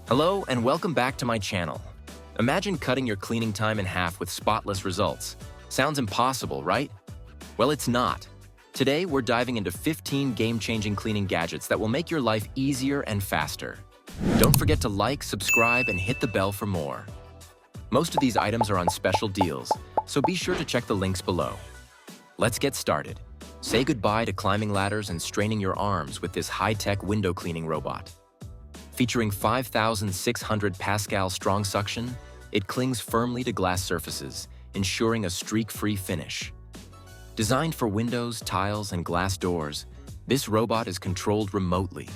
Hello and welcome back to my channel. Imagine cutting your cleaning time in half with spotless results. Sounds impossible, right? Well, it's not. Today, we're diving into 15 game-changing cleaning gadgets that will make your life easier and faster. Don't forget to like, subscribe, and hit the bell for more. Most of these items are on special deals, so be sure to check the links below. Let's get started. Say goodbye to climbing ladders and straining your arms with this high-tech window cleaning robot. Featuring 5,600 Pascal strong suction, it clings firmly to glass surfaces, ensuring a streak-free finish. Designed for windows, tiles, and glass doors, this robot is controlled remotely,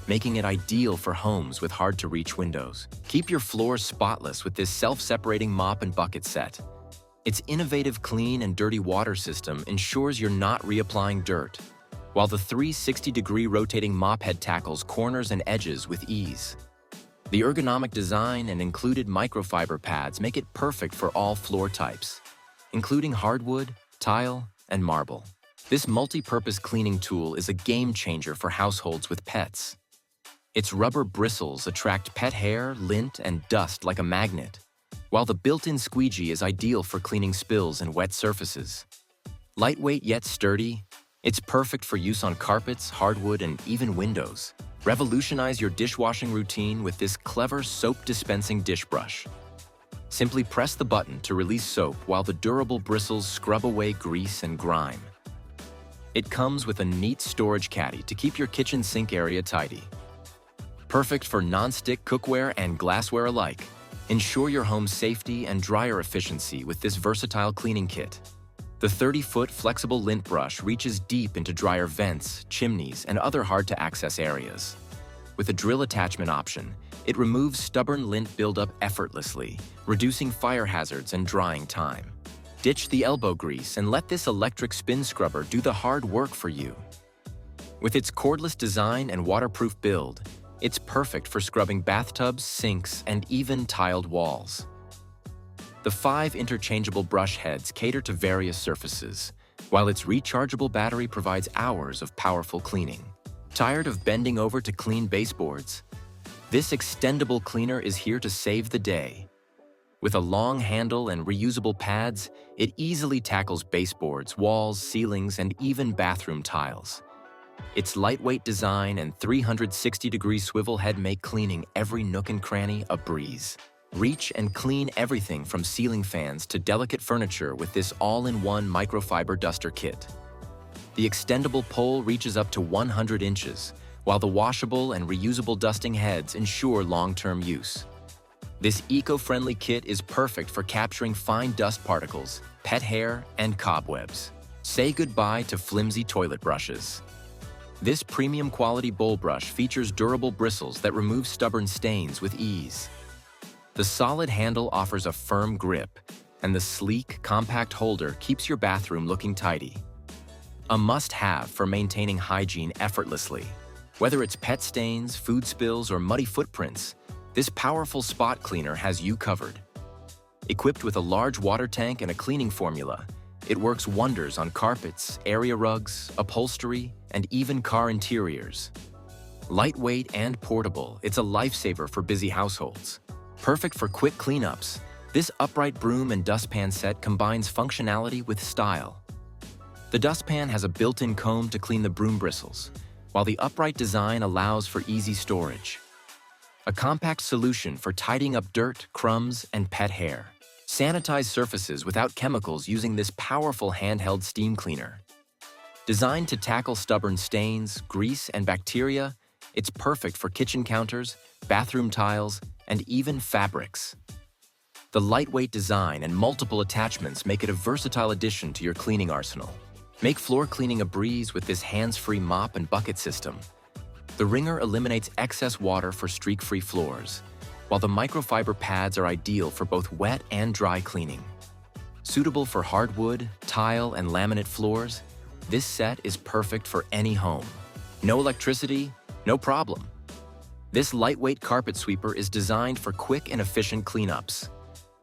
making it ideal for homes with hard-to-reach windows. Keep your floors spotless with this self-separating mop and bucket set. Its innovative clean and dirty water system ensures you're not reapplying dirt, while the 360-degree rotating mop head tackles corners and edges with ease. The ergonomic design and included microfiber pads make it perfect for all floor types, including hardwood, tile, and marble. This multi-purpose cleaning tool is a game-changer for households with pets. Its rubber bristles attract pet hair, lint, and dust like a magnet, while the built-in squeegee is ideal for cleaning spills and wet surfaces. Lightweight yet sturdy, it's perfect for use on carpets, hardwood, and even windows. Revolutionize your dishwashing routine with this clever soap-dispensing dish brush. Simply press the button to release soap while the durable bristles scrub away grease and grime. It comes with a neat storage caddy to keep your kitchen sink area tidy. Perfect for non-stick cookware and glassware alike. Ensure your home's safety and dryer efficiency with this versatile cleaning kit. The 30-foot flexible lint brush reaches deep into dryer vents, chimneys, and other hard-to-access areas. With a drill attachment option, it removes stubborn lint buildup effortlessly, reducing fire hazards and drying time. Ditch the elbow grease and let this electric spin scrubber do the hard work for you. With its cordless design and waterproof build, it's perfect for scrubbing bathtubs, sinks, and even tiled walls. The 5 interchangeable brush heads cater to various surfaces, while its rechargeable battery provides hours of powerful cleaning. Tired of bending over to clean baseboards? This extendable cleaner is here to save the day. With a long handle and reusable pads, it easily tackles baseboards, walls, ceilings, and even bathroom tiles. Its lightweight design and 360-degree swivel head make cleaning every nook and cranny a breeze. Reach and clean everything from ceiling fans to delicate furniture with this all-in-one microfiber duster kit. The extendable pole reaches up to 100 inches, while the washable and reusable dusting heads ensure long-term use. This eco-friendly kit is perfect for capturing fine dust particles, pet hair, and cobwebs. Say goodbye to flimsy toilet brushes. This premium quality bowl brush features durable bristles that remove stubborn stains with ease. The solid handle offers a firm grip, and the sleek, compact holder keeps your bathroom looking tidy. A must-have for maintaining hygiene effortlessly. Whether it's pet stains, food spills, or muddy footprints, this powerful spot cleaner has you covered. Equipped with a large water tank and a cleaning formula, it works wonders on carpets, area rugs, upholstery, and even car interiors. Lightweight and portable, it's a lifesaver for busy households. Perfect for quick cleanups, this upright broom and dustpan set combines functionality with style. The dustpan has a built-in comb to clean the broom bristles, while the upright design allows for easy storage. A compact solution for tidying up dirt, crumbs, and pet hair. Sanitize surfaces without chemicals using this powerful handheld steam cleaner. Designed to tackle stubborn stains, grease, and bacteria, it's perfect for kitchen counters, bathroom tiles, and even fabrics. The lightweight design and multiple attachments make it a versatile addition to your cleaning arsenal. Make floor cleaning a breeze with this hands-free mop and bucket system. The Wringer eliminates excess water for streak-free floors, while the microfiber pads are ideal for both wet and dry cleaning. Suitable for hardwood, tile, and laminate floors, this set is perfect for any home. No electricity? No problem. This lightweight carpet sweeper is designed for quick and efficient cleanups.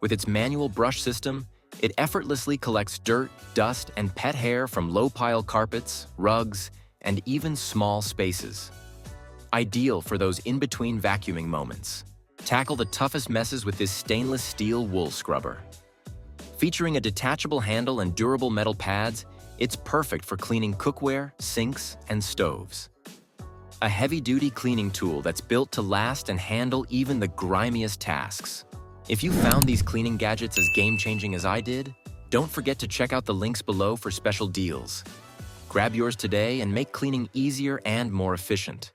With its manual brush system, it effortlessly collects dirt, dust, and pet hair from low-pile carpets, rugs, and even small spaces. Ideal for those in-between vacuuming moments. Tackle the toughest messes with this stainless steel wool scrubber. Featuring a detachable handle and durable metal pads, it's perfect for cleaning cookware, sinks, and stoves. A heavy-duty cleaning tool that's built to last and handle even the grimiest tasks. If you found these cleaning gadgets as game-changing as I did, don't forget to check out the links below for special deals. Grab yours today and make cleaning easier and more efficient.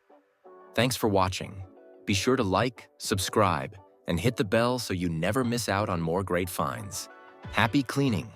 Thanks for watching. Be sure to like, subscribe, and hit the bell so you never miss out on more great finds. Happy cleaning!